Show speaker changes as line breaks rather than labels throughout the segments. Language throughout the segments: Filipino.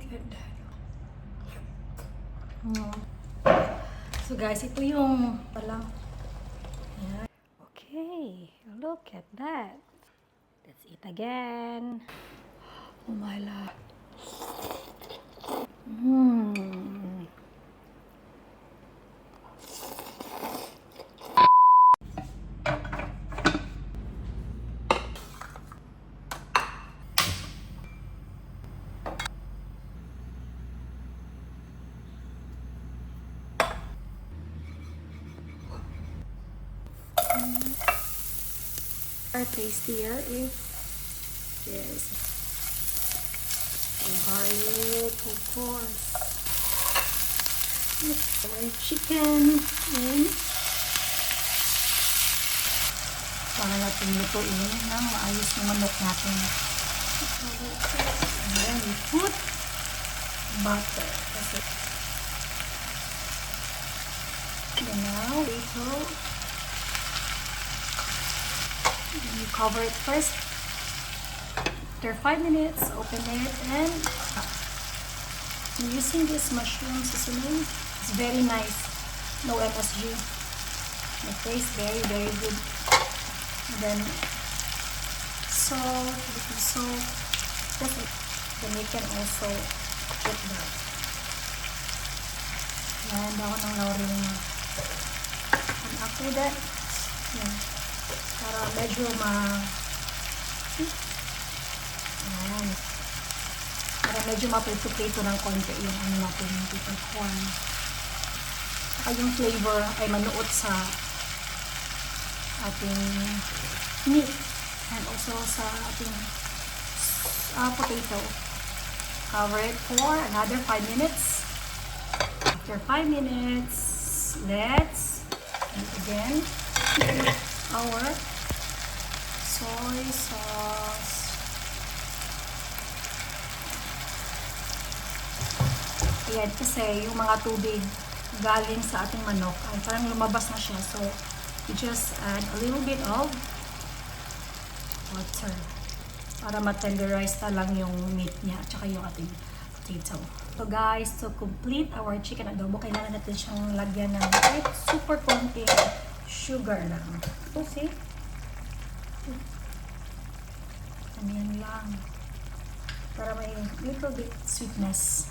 Look at that. So guys, ito yung pala. Ayan. Okay, look at that. Let's eat again. Oh my love. Tastier if yes, and garlic, of course. Our chicken in. Para natin lutuin ng maayos ng manok natin. And then we put butter. And now we go. You cover it first. After 5 minutes, open it, and I'm using this mushroom seasoning. It's very nice. No MSG. It tastes very, very good. And then salt, little salt. That's it. Then you can also put that. And ako ng laurel na. And after that, yeah. Para medyo ayan. Para medyo maprito-prito ng konti yung ano natin, yung pepper corn. Saka yung flavor ay manuot sa ating meat and also sa ating potato. Cover it for another 5 minutes. After 5 minutes, let's eat again our soy sauce. Ayan, kasi yung mga tubig galing sa ating manok ay parang lumabas na siya. So, we just add a little bit of water para ma-tenderize na lang yung meat niya at saka yung ating potato. So guys, to complete our chicken adobo, kailangan natin siyang lagyan ng super konting sugar lang. So, see? Ganyan lang. Para may little bit sweetness.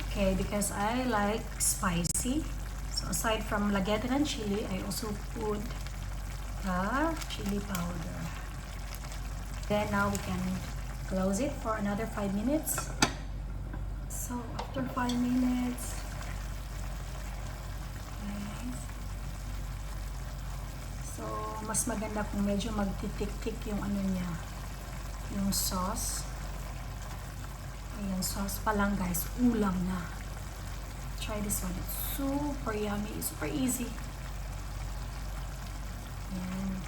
Okay, because I like spicy. So, aside from lagyan ng chili, I also put the chili powder. Then, now we can close it for another 5 minutes. So, after 5 minutes, so, mas maganda kung medyo magtitik-tik yung ano niya, yung sauce. Ayan, sauce pa lang guys, ulam na. Try this one, it's super yummy, super easy. Ayan.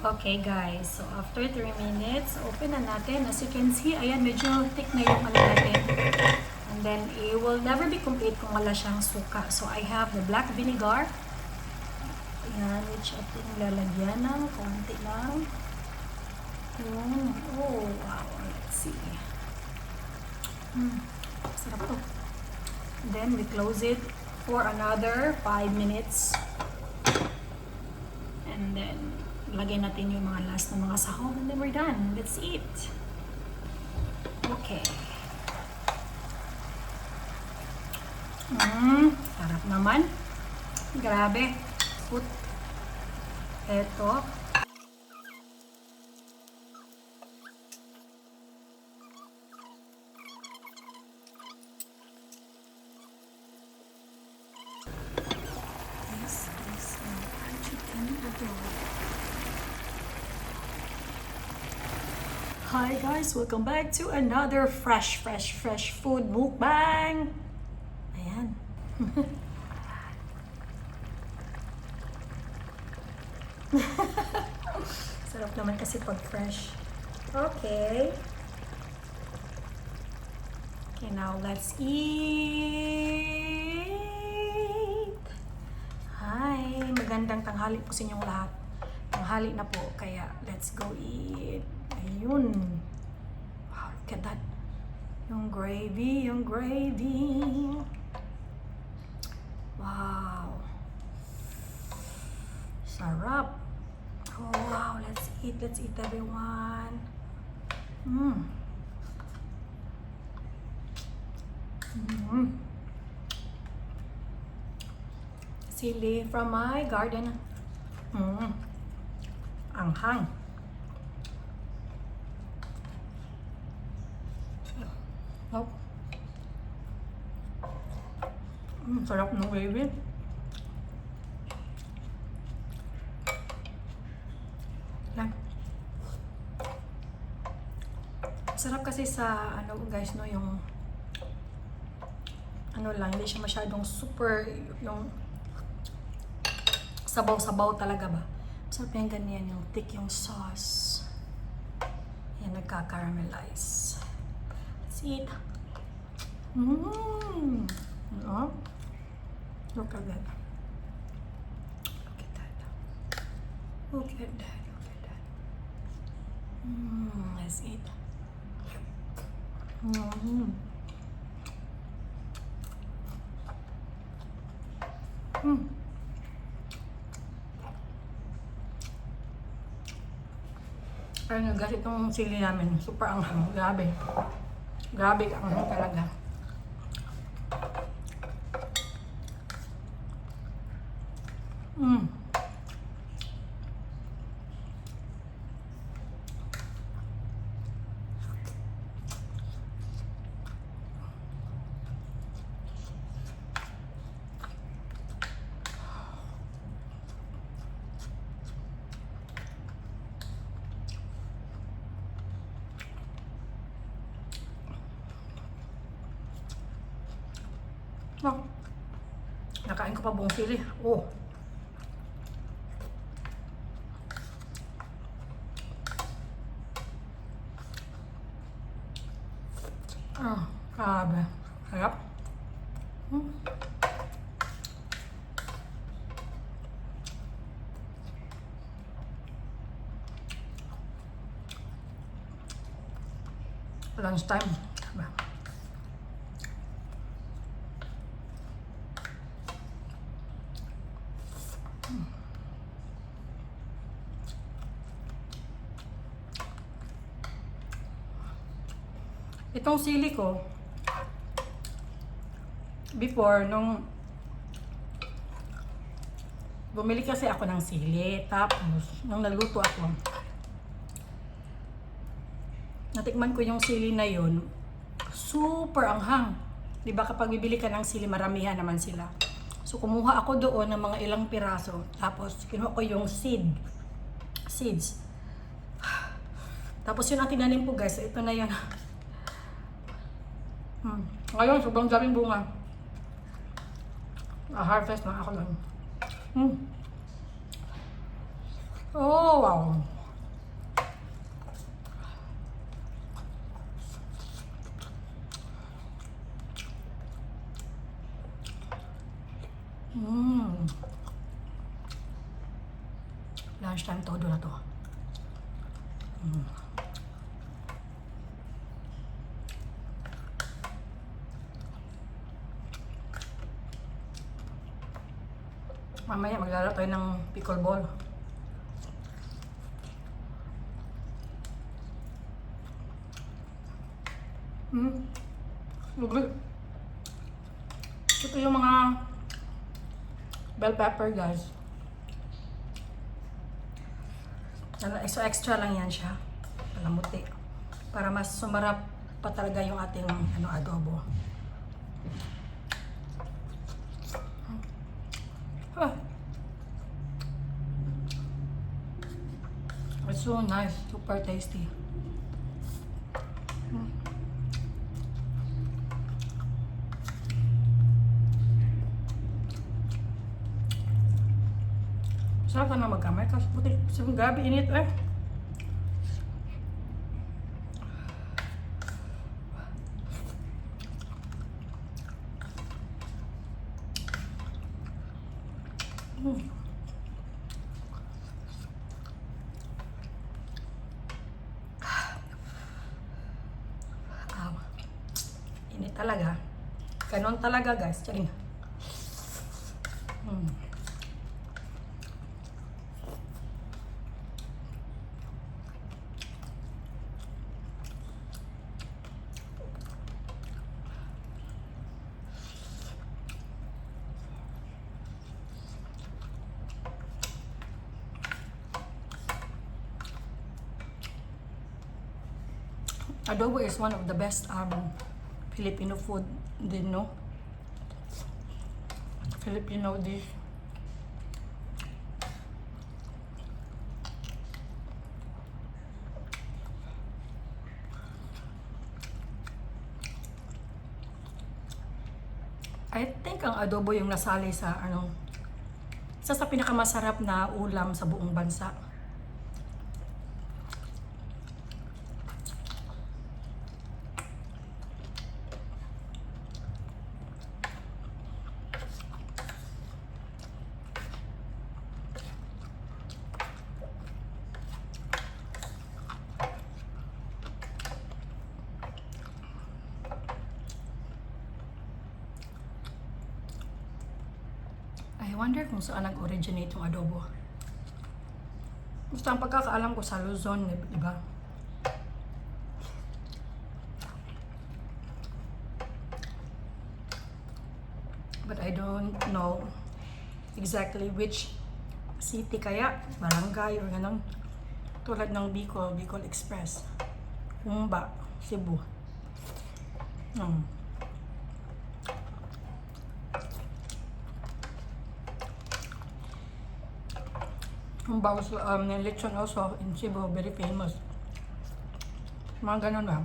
Okay guys, so after 3 minutes, open na natin. As you can see, ayan, medyo thick na yung ano natin. And then, it will never be complete kung wala siyang suka. So, I have the black vinegar. Ayan, which ating lalagyan ng konti lang. Oh, wow. Let's see. Sarap to. Then, we close it for another 5 minutes. And then, lagyan natin yung mga last na mga sahog. And then, we're done. Let's eat. Okay. Sarap naman. Grabe. Put eto. This is chicken adobo. Hi guys, welcome back to another fresh food mukbang. Ayan. Sarap naman kasi pag fresh. Okay. Okay, now let's eat. Hi, magandang tanghali po sa inyong lahat. Tanghali na po, kaya let's go eat. Ayun. Look at that. Yung gravy, yung gravy. Wow. Sarap. Oh, wow. Let's eat everyone. Sili from my garden. Anghang. Oh. Sarap ng gravy. Yan. Sarap kasi sa ano guys, no, yung ano lang, hindi siya masyadong super yung sabaw-sabaw talaga ba. Sarap yung ganyan, yung thick yung sauce. Yan, nagka-caramelize. Let's eat. Oh. Look at that. Look at that. Look at that. Look at that. Let's eat. Ayun guys, itong sili namin, super anghang. Grabe. Grabe ka anghang talaga. Oh, nakain ko pa buong sili. Oh. Grabe. Harap. Lunch time. Itong sili ko, before, nung bumili kasi ako ng sili, tapos, nung naluto ako, natikman ko yung sili na yun, super anghang. Diba kapag bibili ka ng sili, maramihan naman sila. So, kumuha ako doon ng mga ilang piraso, tapos, kinuha ko yung seeds. Tapos, yun ang tinanim ko guys, so, ito na yun. Ngayon, sobrang daming bunga. Harvest na ako lang. Oh, wow. Lunchtime todo na to. Mamaya maglalaro tayo ng pickleball. Lugod. Ito yung mga bell pepper guys. So extra lang yan siya. Palamuti. Para mas sumarap pa talaga yung ating adobo. It's so nice, super tasty. Sarap ka na magkamay kasi puti sa gabi init eh. Init talaga. Ganon talaga guys. Charing. Adobo is one of the best Filipino food din, no? Filipino dish. I think ang adobo yung nasali sa isa sa pinakamasarap na ulam sa buong bansa. I wonder kung saan nag-originate yung adobo. Basta ang pagkakaalam ko sa Luzon, di ba? But I don't know exactly which city kaya, barangay or ganun. Tulad ng Bicol Express. Humba, Cebu. Humba also, lechon also in Cebu, very famous. Mga ganun ba?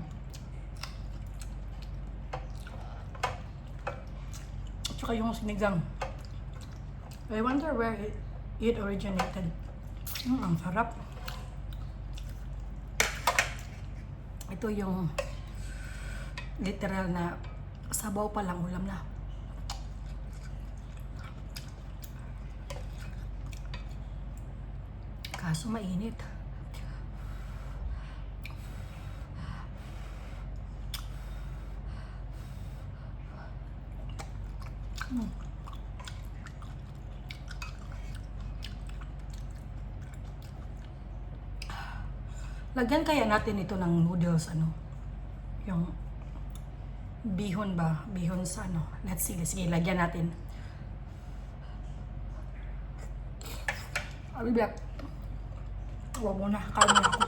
Tsaka yung sinigang. I wonder where it originated. Ang sarap. Ito yung literal na sabaw pa lang ulam na. Kaso mainit. Lagyan kaya natin ito ng noodles, yung bihon ba? Bihon sa Let's see. Sige, lagyan natin. I'll be back. Huwag mo na, kain na ako.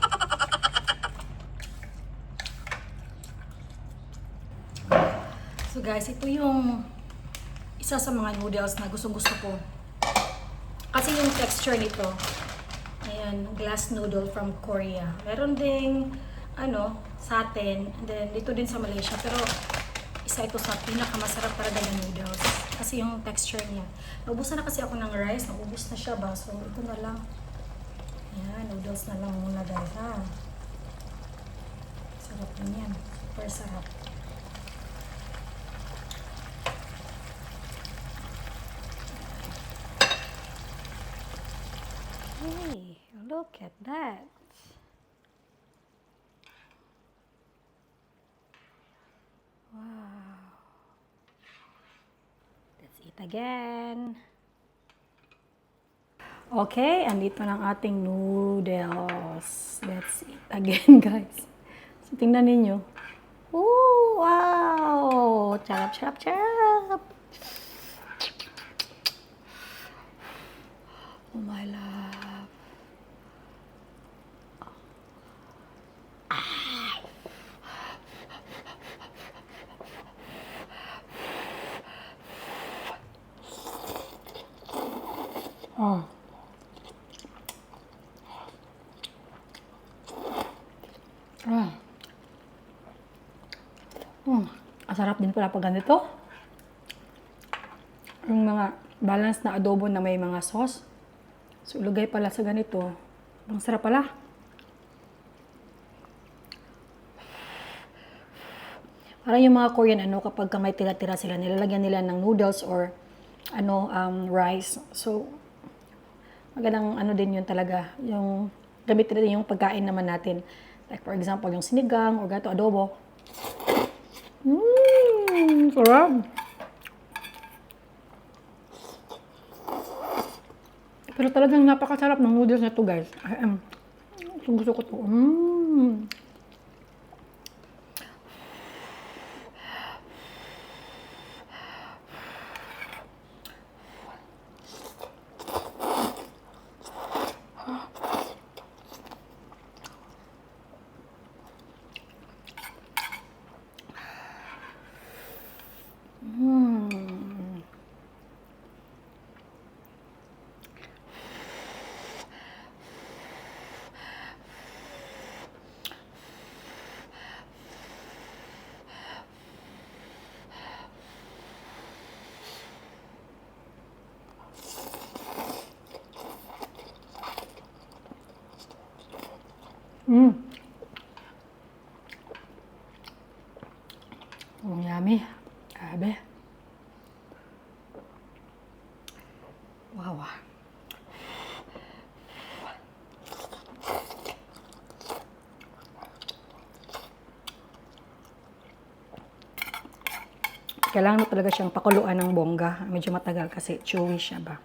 So guys, ito yung isa sa mga noodles na gustong-gusto ko. Kasi yung texture nito, ayan, glass noodle from Korea. Meron ding, sa atin, and then dito din sa Malaysia. Pero isa ito sa pinakamasarap talaga na noodles. Kasi yung texture niya. Naubusan na kasi ako ng rice, naubos na siya ba? So ito na lang. Ayan, noodles na lang muna guys, ha. Sarap din yan. Super sarap. Hey, look at that. Wow. Let's eat again. Okay, andito na ang ating noodles. Let's eat again, guys. So, tingnan ninyo. Ooh, wow! Charap, charap, charap! Oh, my love. Oh. Masarap din pala pag ganito. Yung mga balance na adobo na may mga sauce. So, ilagay pala sa ganito. Ang sarap pala. Parang yung mga Korean, kapag may tira-tira sila, nilalagyan nila ng noodles or rice. So, magandang din yun talaga. Yung gamit din yung pagkain naman natin. Like for example, yung sinigang or gato adobo.
Sarap. Pero talagang napakasarap ng noodles na to, guys. Gusto ko to. Yummy. Grabe. Wow. Kailangan mo talaga siyang pakuluan ng bongga. Medyo matagal kasi chewy siya ba.